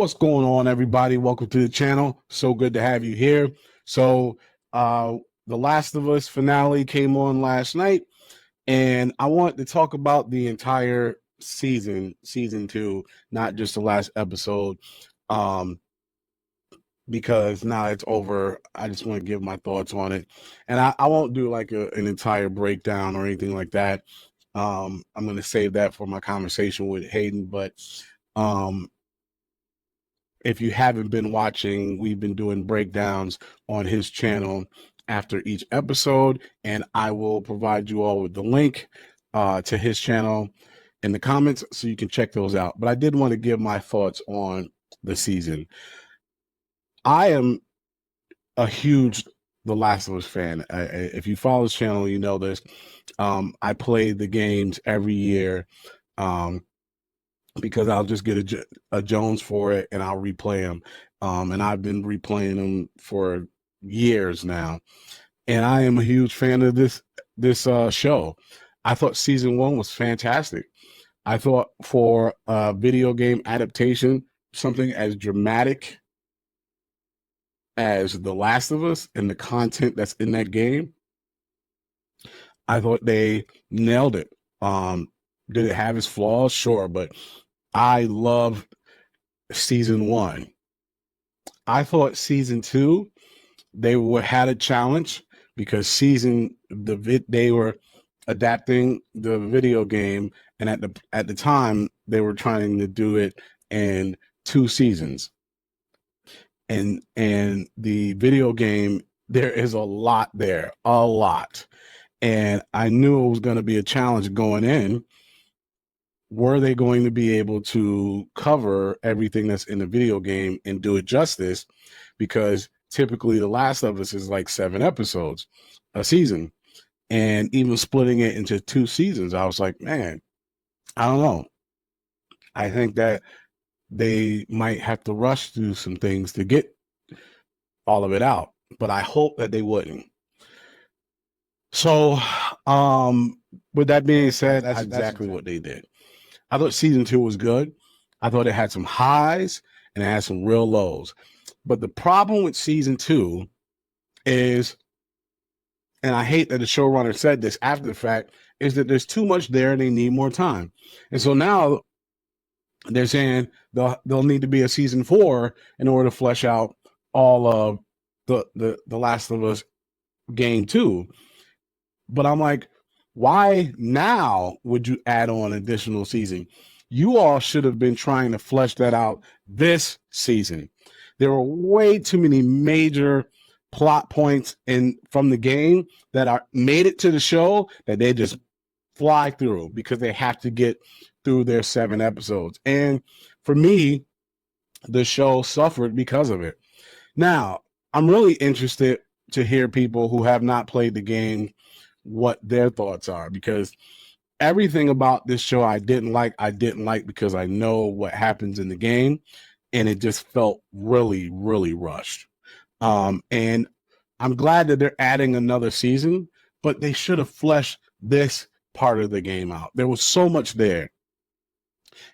What's going on, everybody? Welcome to the channel. So good to have you here. So, The Last of Us finale came on last night, and I want to talk about the entire season 2, not just the last episode, um, because now it's over. I just want to give my thoughts on it, and I won't do like an entire breakdown or anything like that. I'm going to save that for my conversation with Hayden, but um, if you haven't been watching, we've been doing breakdowns on his channel after each episode, and I will provide you all with the link to his channel in the comments so you can check those out. But I did want to give my thoughts on the season. I am a huge The Last of Us fan. If you follow this channel, you know this. I play the games every year. Because I'll just get a Jones for it and I'll replay them. And I've been replaying them for years now. And I am a huge fan of this show. I thought season 1 was fantastic. I thought for a video game adaptation, something as dramatic as The Last of Us and the content that's in that game, I thought they nailed it. Did it have its flaws? Sure, but I love season 1. I thought season 2 they had a challenge because they were adapting the video game, and at the time they were trying to do it in 2 seasons. And the video game, there is a lot there, a lot. And I knew it was going to be a challenge going in. Were they going to be able to cover everything that's in the video game and do it justice? Because typically The Last of Us is like 7 episodes a season. And even splitting it into 2 seasons, I was like, man, I don't know. I think that they might have to rush through some things to get all of it out. But I hope that they wouldn't. So, with that being said, that's exactly what they did. I thought season 2 was good. I thought it had some highs and it had some real lows. But the problem with season 2 is, and I hate that the showrunner said this after the fact, is that there's too much there and they need more time. And so now they're saying they'll need to be a season 4 in order to flesh out all of the Last of Us game 2. But I'm like, why now would you add on additional season? You all should have been trying to flesh that out this season. There were way too many major plot points from the game that made it to the show that they just fly through because they have to get through their 7 episodes. And for me, the show suffered because of it. Now, I'm really interested to hear people who have not played the game what their thoughts are, because everything about this show I didn't like because I know what happens in the game, and it just felt really, really rushed. And I'm glad that they're adding another season, but they should have fleshed this part of the game out. There was so much there.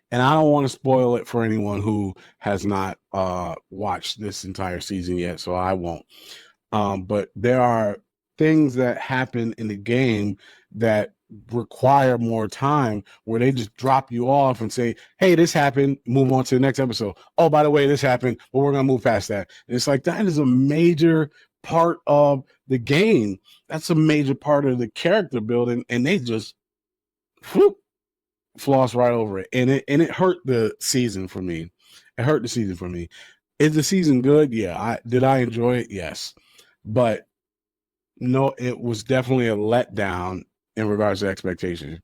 And I don't want to spoil it for anyone who has not watched this entire season yet, so I won't. But there are things that happen in the game that require more time, where they just drop you off and say, hey, this happened, move on to the next episode. Oh, by the way, this happened, but we're going to move past that. And it's like, that is a major part of the game. That's a major part of the character building, and they just floss right over it. And it hurt the season for me. It hurt the season for me. Is the season good? Yeah. Did I enjoy it? Yes. But no, it was definitely a letdown in regards to expectations.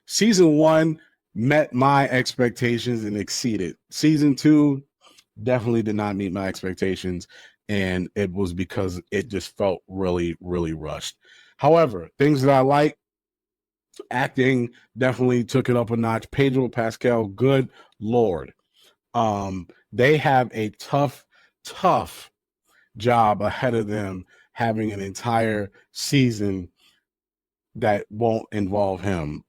Season 1 met my expectations and exceeded. Season 2 definitely did not meet my expectations, and it was because it just felt really, really rushed. However, things that I like, acting definitely took it up a notch. Pedro Pascal, good Lord. They have a tough job ahead of them, having an entire season that won't involve him.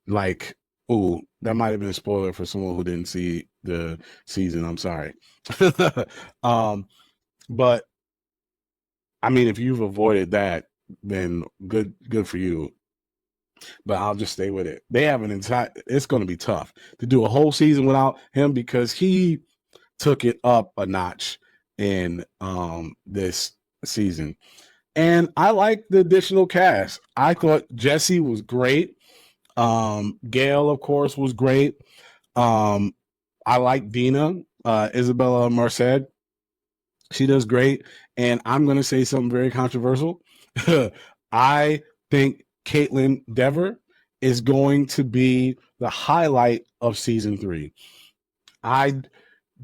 Like Ooh, that might have been a spoiler for someone who didn't see the season. I'm sorry. um, but I mean, if you've avoided that, then good for you. But I'll just stay with it. They have an entire. It's going to be tough to do a whole season without him because he took it up a notch in this season. And I like the additional cast. I thought Jesse was great. Gail, of course, was great. I like Dina, Isabella Merced. She does great. And I'm going to say something very controversial. I think Caitlin Dever is going to be the highlight of season 3. I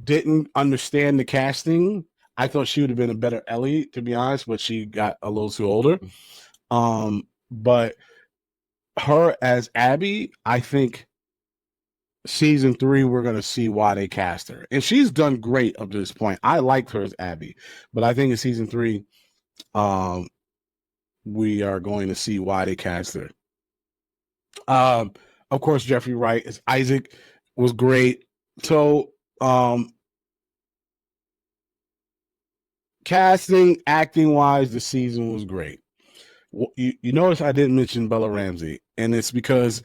didn't understand the casting. I thought she would have been a better Ellie, to be honest, but she got a little too older. But her as Abby, I think season 3 we're going to see why they cast her, and she's done great up to this point. I liked her as Abby, but I think in season 3 we are going to see why they cast her. Of course, Jeffrey Wright as Isaac was great. So casting, acting wise, the season was great. You notice I didn't mention Bella Ramsey, and it's because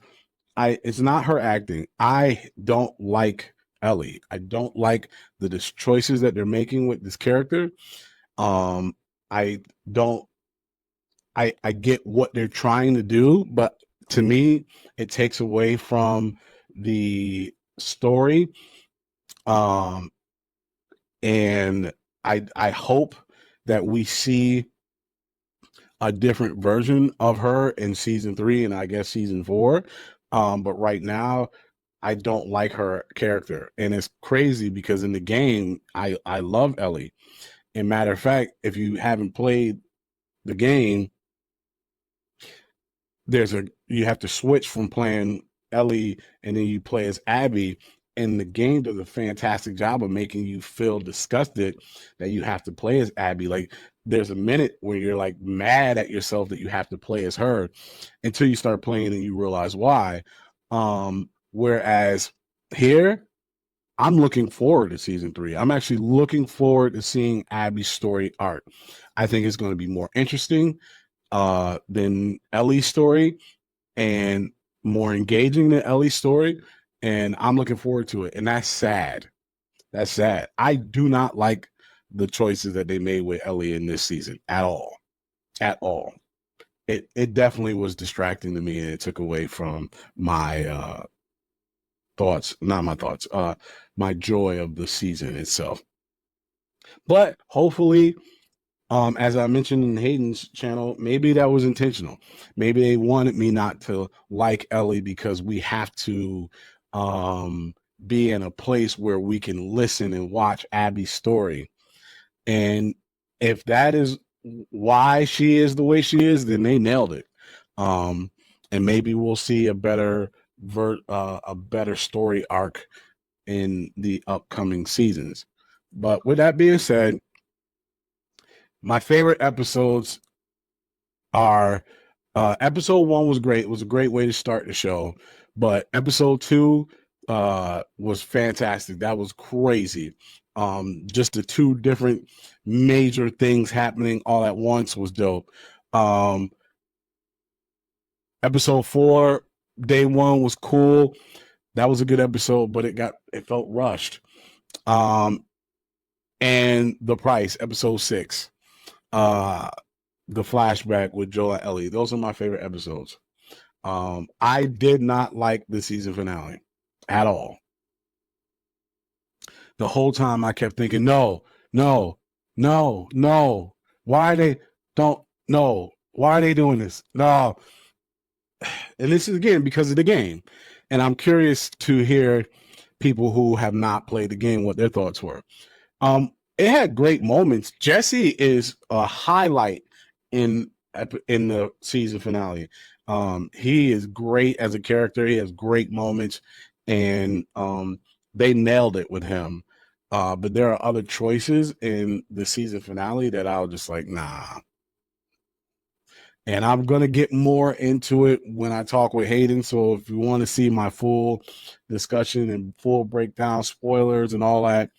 it's not her acting. I don't like Ellie. I don't like the choices that they're making with this character. I don't. I get what they're trying to do, but to me, it takes away from the story. And I hope that we see a different version of her in season 3 and I guess season 4. But right now, I don't like her character. And it's crazy because in the game, I love Ellie. And matter of fact, if you haven't played the game, you have to switch from playing Ellie and then you play as Abby. And the game does a fantastic job of making you feel disgusted that you have to play as Abby. Like there's a minute where you're like mad at yourself that you have to play as her until you start playing and you realize why. Whereas here, I'm looking forward to season 3. I'm actually looking forward to seeing Abby's story arc. I think it's going to be more interesting than Ellie's story and more engaging than Ellie's story. And I'm looking forward to it. And that's sad. That's sad. I do not like the choices that they made with Ellie in this season at all. At all. It definitely was distracting to me and it took away from my thoughts, not my thoughts, my joy of the season itself. But hopefully, as I mentioned in Hayden's channel, maybe that was intentional. Maybe they wanted me not to like Ellie because we have to be in a place where we can listen and watch Abby's story. And if that is why she is the way she is, then they nailed it. And maybe we'll see a better story arc in the upcoming seasons. But with that being said, my favorite episodes are episode 1 was great. It was a great way to start the show. But episode 2 was fantastic. That was crazy. Just the 2 different major things happening all at once was dope. Episode 4, day 1 was cool. That was a good episode, but it felt rushed. And The Price, episode 6. The flashback with Joel and Ellie. Those are my favorite episodes. I did not like the season finale at all. The whole time I kept thinking, no. Why are they doing this? No. And this is again because of the game. And I'm curious to hear people who have not played the game what their thoughts were. It had great moments. Jesse is a highlight in the season finale. He is great as a character. He has great moments, and they nailed it with him. But there are other choices in the season finale that I was just like, nah. And I'm going to get more into it when I talk with Hayden. So if you want to see my full discussion and full breakdown, spoilers and all that,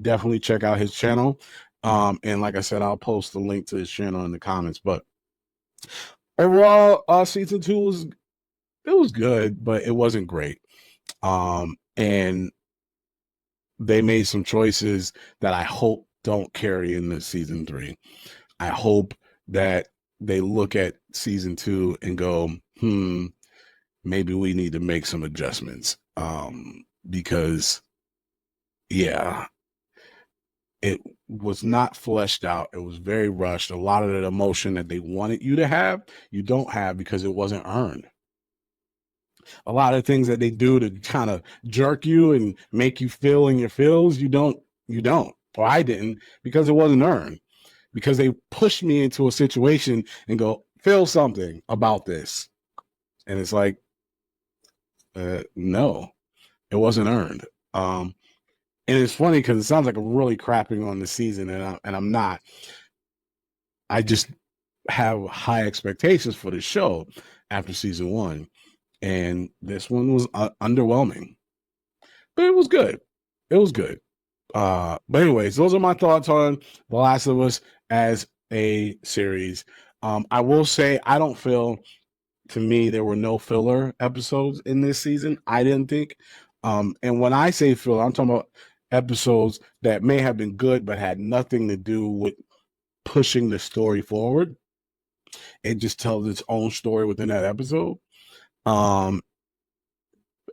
definitely check out his channel. And like I said, I'll post the link to his channel in the comments. But overall, season 2 was good, but it wasn't great. And they made some choices that I hope don't carry into season 3. I hope that they look at season 2 and go, maybe we need to make some adjustments. Because yeah, it was not fleshed out. It was very rushed. A lot of the emotion that they wanted you to have, you don't have because it wasn't earned. A lot of things that they do to kind of jerk you and make you feel in your feels, you don't. Or I didn't, because it wasn't earned. Because they pushed me into a situation and go, feel something about this. And it's like, no, it wasn't earned. And it's funny because it sounds like I'm really crapping on the season, and I'm not. I just have high expectations for the show after season 1, and this one was underwhelming, but it was good. It was good. But anyways, those are my thoughts on The Last of Us as a series. I will say I don't feel, to me, there were no filler episodes in this season. I didn't think. And when I say filler, I'm talking about episodes that may have been good but had nothing to do with pushing the story forward. It just tells its own story within that episode.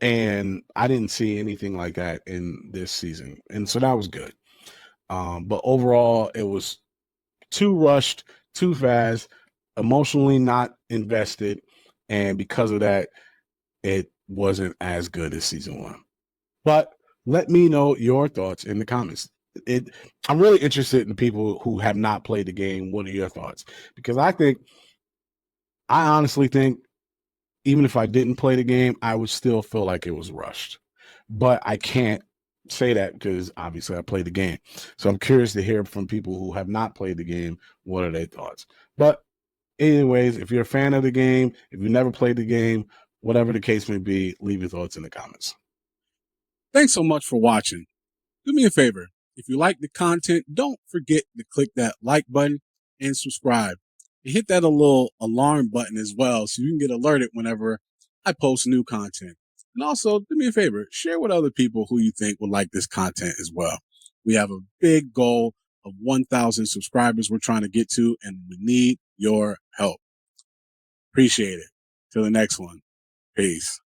And I didn't see anything like that in this season. And so that was good. But overall, it was too rushed, too fast, emotionally not invested. And because of that, it wasn't as good as season 1. But let me know your thoughts in the comments. I'm really interested in people who have not played the game. What are your thoughts? Because I honestly think even if I didn't play the game, I would still feel like it was rushed. But I can't say that because obviously I played the game. So I'm curious to hear from people who have not played the game. What are their thoughts? But anyways, if you're a fan of the game, if you never played the game, whatever the case may be, leave your thoughts in the comments. Thanks so much for watching. Do me a favor. If you like the content, don't forget to click that like button and subscribe. And hit that little alarm button as well so you can get alerted whenever I post new content. And also, do me a favor, share with other people who you think would like this content as well. We have a big goal of 1,000 subscribers we're trying to get to, and we need your help. Appreciate it. Till the next one. Peace.